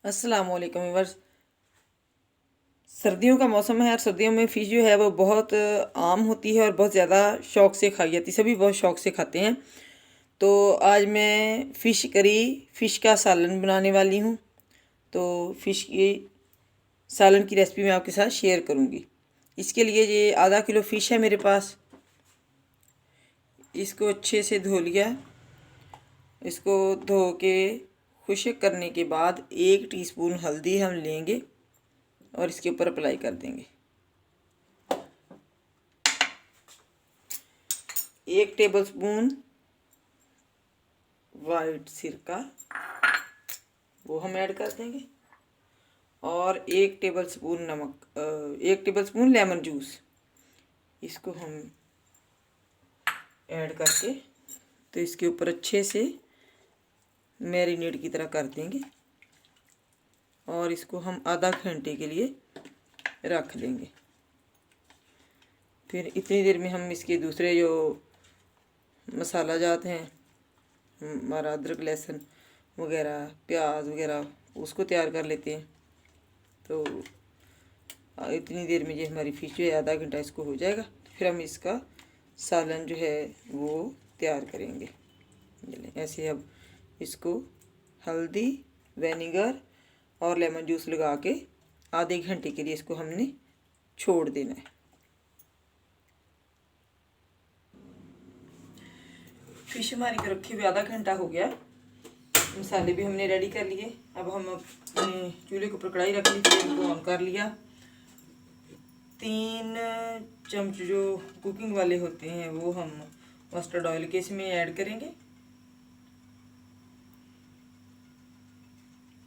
अस्सलाम वालेकुम व्यूअर्स। सर्दियों का मौसम है और सर्दियों में फ़िश जो है वो बहुत आम होती है और बहुत ज़्यादा शौक़ से खाई जाती है। सभी बहुत शौक़ से खाते हैं। तो आज मैं फ़िश करी, फ़िश का सालन बनाने वाली हूँ। तो फ़िश की सालन की रेसिपी मैं आपके साथ शेयर करूँगी। इसके लिए ये आधा किलो फ़िश है मेरे पास। इसको अच्छे से धो लिया। इसको धो के खुश्क करने के बाद 1 टीस्पून हल्दी हम लेंगे और इसके ऊपर अप्लाई कर देंगे। 1 टेबलस्पून वाइट सिरका वो हम ऐड कर देंगे और 1 टेबलस्पून नमक, 1 टेबलस्पून लेमन जूस इसको हम ऐड करके तो इसके ऊपर अच्छे से मैरिनेट की तरह कर देंगे और इसको हम आधा घंटे के लिए रख देंगे। फिर इतनी देर में हम इसके दूसरे जो मसाला जात हैं, हमारा अदरक लहसुन वगैरह, प्याज वगैरह, उसको तैयार कर लेते हैं। तो इतनी देर में ये हमारी फ़िश जो है आधा घंटा इसको हो जाएगा। फिर हम इसका सालन जो है वो तैयार करेंगे। ऐसे अब इसको हल्दी, विनेगर और लेमन जूस लगा के आधे घंटे के लिए इसको हमने छोड़ देना है। फ़िश हमारी को रखे हुए आधा घंटा हो गया। मसाले भी हमने रेडी कर लिए। अब हम अपने चूल्हे के ऊपर कढ़ाई रख ली, फ्लेम को ऑन कर लिया। 3 चम्मच जो कुकिंग वाले होते हैं वो हम मस्टर्ड ऑयल के इसमें ऐड करेंगे।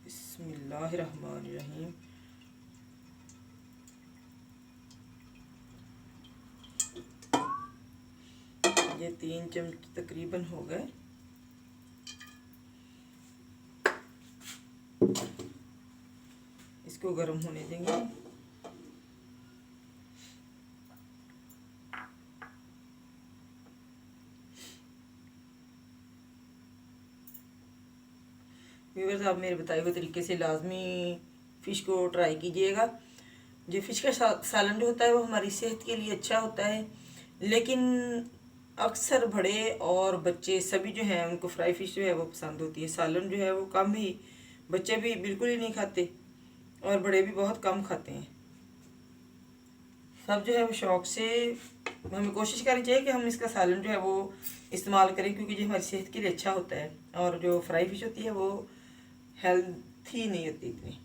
बिस्मिल्लाहिर्रहमानिर्रहीम। ये 3 चम्मच तकरीबन हो गए। इसको गर्म होने देंगे। व्यूअर्स, आप मेरे बताए हुए तरीके से लाजमी फ़िश को ट्राई कीजिएगा। जो फ़िश का सालन जो होता है वो हमारी सेहत के लिए अच्छा होता है, लेकिन अक्सर बड़े और बच्चे सभी जो हैं उनको फ्राई फ़िश जो है वो पसंद होती है। सालन जो है वो कम ही, बच्चे भी बिल्कुल ही नहीं खाते और बड़े भी बहुत कम खाते हैं। सब जो है वो शौक़ से, हमें कोशिश करनी चाहिए कि हम इसका सालन जो है वो इस्तेमाल करें, क्योंकि ये हमारी सेहत के लिए अच्छा होता है। और जो फ्राई फ़िश होती है वो हेल्थी नहीं होती इतनी।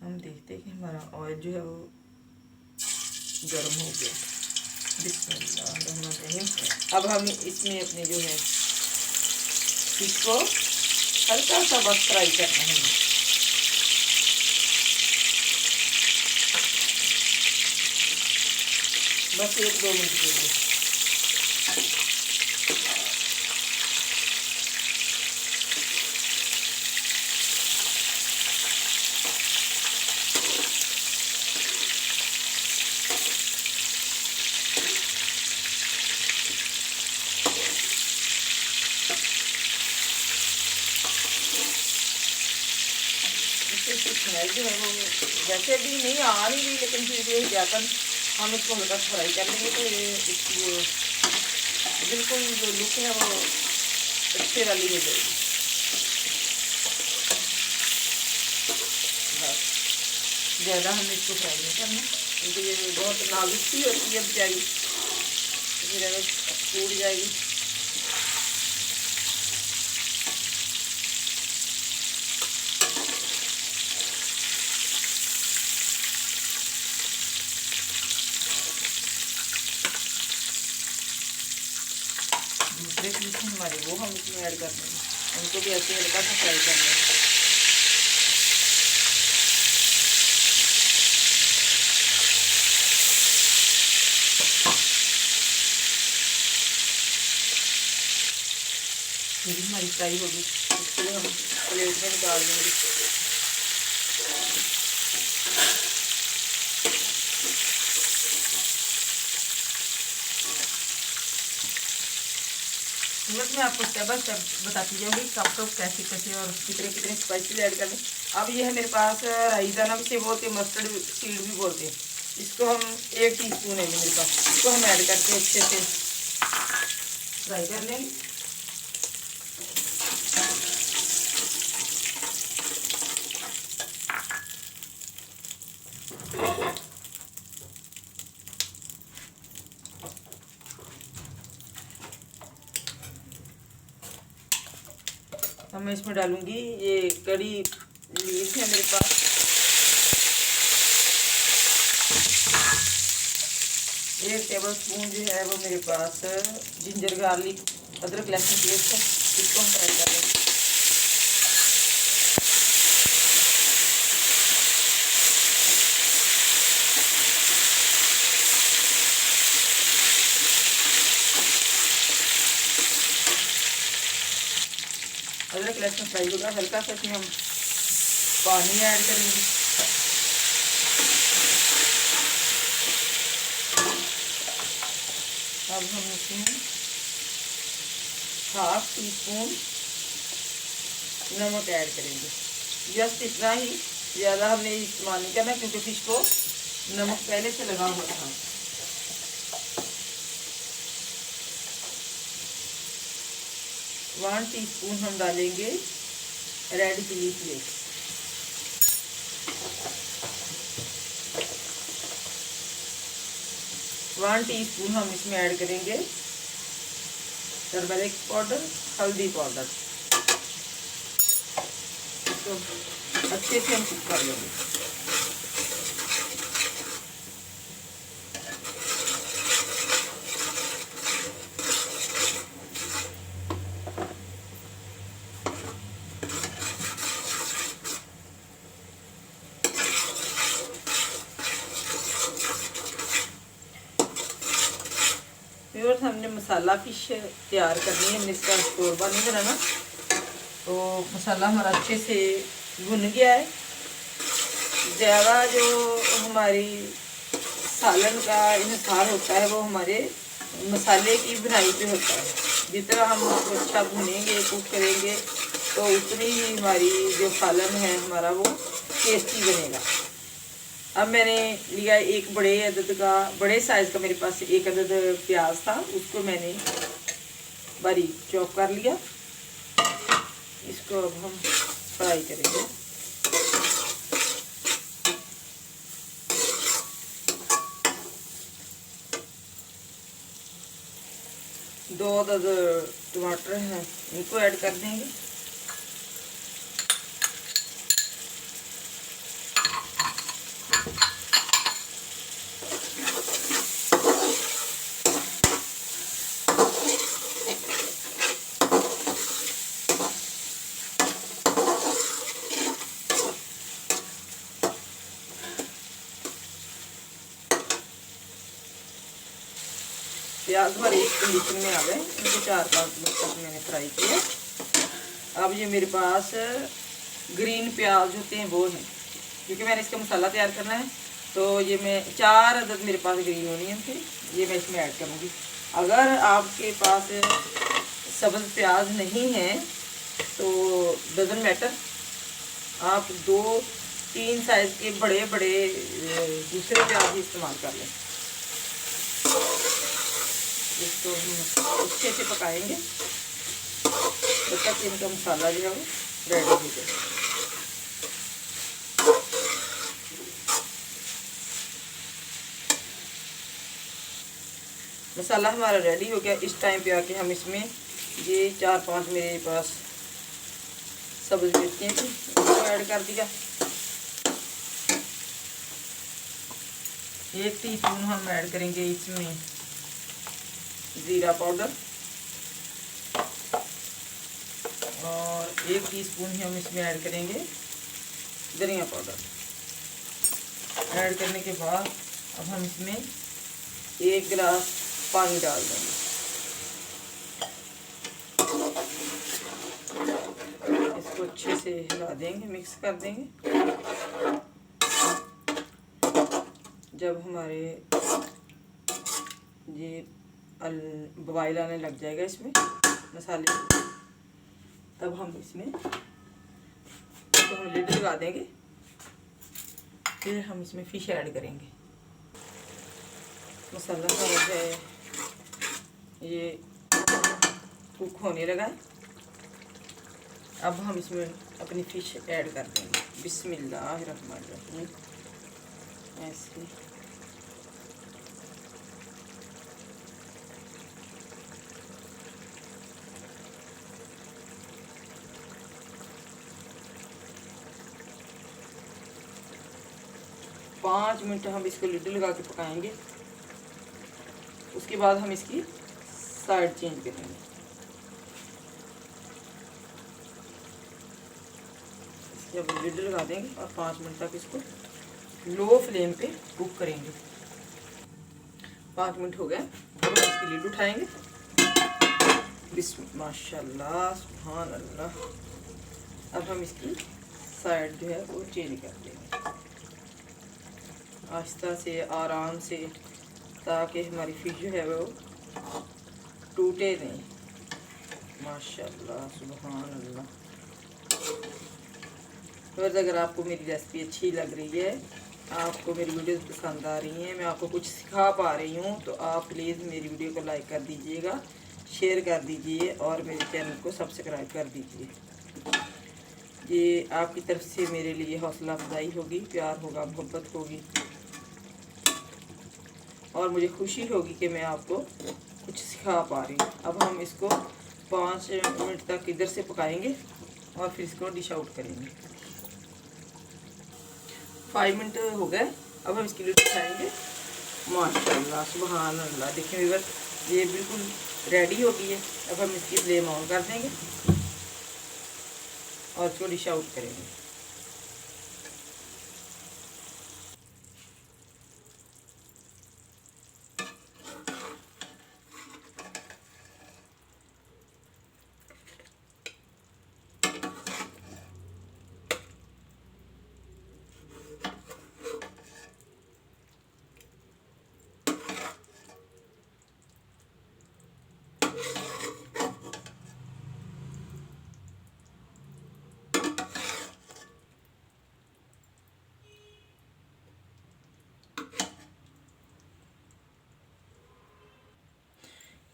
हम देखते हैं कि हमारा ऑयल जो है वो गर्म हो गया। बिस्मिल्लाहिर्रहमानिर्रहीम। अब हम इसमें अपने जो है फ़िश को हल्का सा बस फ्राई करना है। बस 1-2 मिनट के लिए। जो है वो वैसे भी नहीं आ नहीं रही, लेकिन फिर भी जाकर हम इसको हल्का फ्राई कर लेंगे तो ये इसकी बिल्कुल जो लुक है वो अच्छे वाली हो जाएगी। बस ज़्यादा हमें इसको फ्राई नहीं करना, क्योंकि ये बहुत नाजुक सी होती है बेचारी, फिर अगर टूट जाएगी। दूसरे पीस हमारे वो हम इसमें ऐड कर देंगे, उनको भी ऐसे हल्का सा फ्राई कर लेंगे। ये भी हमारी फ्राई होगी, इसके लिए हम प्लेट में निकाल देंगे। मैं आपको स्टेप बाय स्टेप बताती जाऊँगी कब कब कैसे कैसे और कितने कितने स्पाइसेस ऐड करने। अब ये है मेरे पास राई दाना भी से बोलते हैं, मस्टर्ड सीड भी बोलते हैं। इसको हम 1 टीस्पून है मेरे पास, इसको हम ऐड करके अच्छे से फ्राई कर लेंगे। अब मैं इसमें डालूंगी ये कड़ी लीव्स है मेरे पास, एक टेबलस्पून जो है वो मेरे पास जिंजर गार्लिक अदरक लहसुन पेस्ट है, इसको हम फ्राई कर लेंगे। अदरक लहसुन फ्राई होगा, हल्का सा इसमें हम पानी ऐड करेंगे। अब हम इसमें 1/2 टीस्पून नमक ऐड करेंगे, जस्ट इतना ही, ज़्यादा हमने इस्तेमाल नहीं करना क्योंकि फिश को नमक पहले से लगा हुआ था। वन टीस्पून हम डालेंगे रेड चिली फ्लेक्स, 1 टीस्पून हम इसमें ऐड करेंगे टर्मरिक पाउडर, हल्दी पाउडर। तो अच्छे से हम कुक कर लेंगे। व्यूअर्स, हमने मसाला फिश तैयार करनी है, हमने इसका शोरबा नहीं बनाना। तो मसाला हमारा अच्छे से भुन गया है। ज़्यादा जो हमारी सालन का इन्हार होता है वो हमारे मसाले की बुनाई पे होता है। जितना हम उसको अच्छा भुनेंगे, कुक करेंगे, तो उतनी ही हमारी जो सालन है हमारा वो टेस्टी बनेगा। अब मैंने लिया एक बड़े साइज़ का, मेरे पास एक अदद प्याज था, उसको मैंने बारीक चॉप कर लिया। इसको अब हम फ्राई करेंगे। दो अदद टमाटर हैं, इनको ऐड कर देंगे। प्याज हमारे इस कंडीशन में आ गए, इनको 4-5 मिनट तक मैंने फ्राई किया। अब ये मेरे पास ग्रीन प्याज होते हैं वो हैं, क्योंकि मैंने इसका मसाला तैयार करना है। तो ये मैं 4 अदद मेरे पास ग्रीन ओनियन थे, ये मैं इसमें ऐड करूँगी। अगर आपके पास सब्ज़ प्याज नहीं है तो डजन मैटर, आप 2-3 साइज़ के बड़े बड़े दूसरे प्याज ही इस्तेमाल कर लें। इसको हम अच्छे से पकाएंगे तब तक इनका मसाला जो है वो रेडी हो जाए। मसाला हमारा रेडी हो गया। इस टाइम पे आके हम इसमें ये 4-5 मेरे पास सब्ज़ मिर्चें थी, उनको ऐड कर दिया। 1 टीस्पून हम ऐड करेंगे इसमें ज़ीरा पाउडर, और 1 टीस्पून ही हम इसमें ऐड करेंगे धनिया पाउडर। ऐड करने के बाद अब हम इसमें 1 गिलास पानी डाल देंगे। इसको अच्छे से हिला देंगे, मिक्स कर देंगे। जब हमारे ये बॉयल आने लग जाएगा इसमें, मसाले, तब हम इसमें तो हम लिड लगा देंगे। फिर हम इसमें फ़िश ऐड करेंगे। मसाला हमारा है ये कुक होने लगा है। अब हम इसमें अपनी फ़िश ऐड कर देंगे। बिस्मिल्लाहिर्रहमानिर्रहीम। ऐसे पाँच मिनट हम इसको लिड लगा के पकाएंगे। उसके बाद हम इसकी साइड चेंज करेंगे। इसकी अब लिड लगा देंगे और 5 मिनट तक इसको लो फ्लेम पे कुक करेंगे। 5 मिनट हो गए। अब हम इसकी लिड उठाएंगे। माशाल्लाह सुभान अल्लाह। अब हम इसकी साइड जो है वो चेंज कर देंगे आहिस्ता से, आराम से, ताकि हमारी फ़िश जो है वो टूटे नहीं। माशाल्लाह सुभान अल्लाह। तो अगर आपको मेरी रेसिपी अच्छी लग रही है, आपको मेरी वीडियो पसंद आ रही हैं, मैं आपको कुछ सिखा पा रही हूँ, तो आप प्लीज़ मेरी वीडियो को लाइक कर दीजिएगा, शेयर कर दीजिए और मेरे चैनल को सब्सक्राइब कर दीजिए। ये आपकी तरफ से मेरे लिए हौसला अफजाई होगी, प्यार होगा, मोहब्बत होगी और मुझे खुशी होगी कि मैं आपको कुछ सिखा पा रही हूँ। अब हम इसको 5 मिनट तक इधर से पकाएंगे और फिर इसको डिश आउट करेंगे। 5 मिनट हो गए। अब हम इसकी लिड उठाएंगे। माशाल्लाह सुभान अल्लाह। देखिए व्यूअर, ये बिल्कुल रेडी हो गई है। अब हम इसकी फ्लेम ऑन कर देंगे और इसको डिश आउट करेंगे।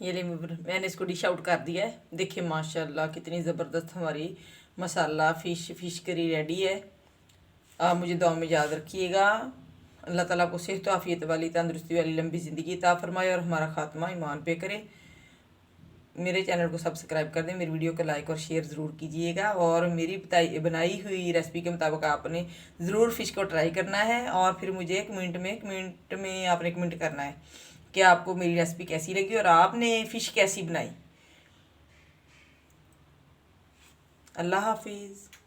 ये ले मैंने इसको डिश आउट कर दिया है। देखिए माशाल्लाह कितनी ज़बरदस्त हमारी मसाला फ़िश करी रेडी है। आप मुझे दुआ में याद रखिएगा। अल्लाह ताला को सेहत आफियत वाली, तंदुरुस्ती वाली लंबी ज़िंदगी अता फरमाए और हमारा ख़ात्मा ईमान पे करे। मेरे चैनल को सब्सक्राइब कर दें, मेरी वीडियो को लाइक और शेयर ज़रूर कीजिएगा और मेरी बनाई हुई रेसिपी के मुताबिक आपने ज़रूर फ़िश को ट्राई करना है और फिर मुझे कमेंट में आपने कमेंट करना है कि आपको मेरी रेसिपी कैसी लगी और आपने फ़िश कैसी बनाई। अल्लाह हाफिज़।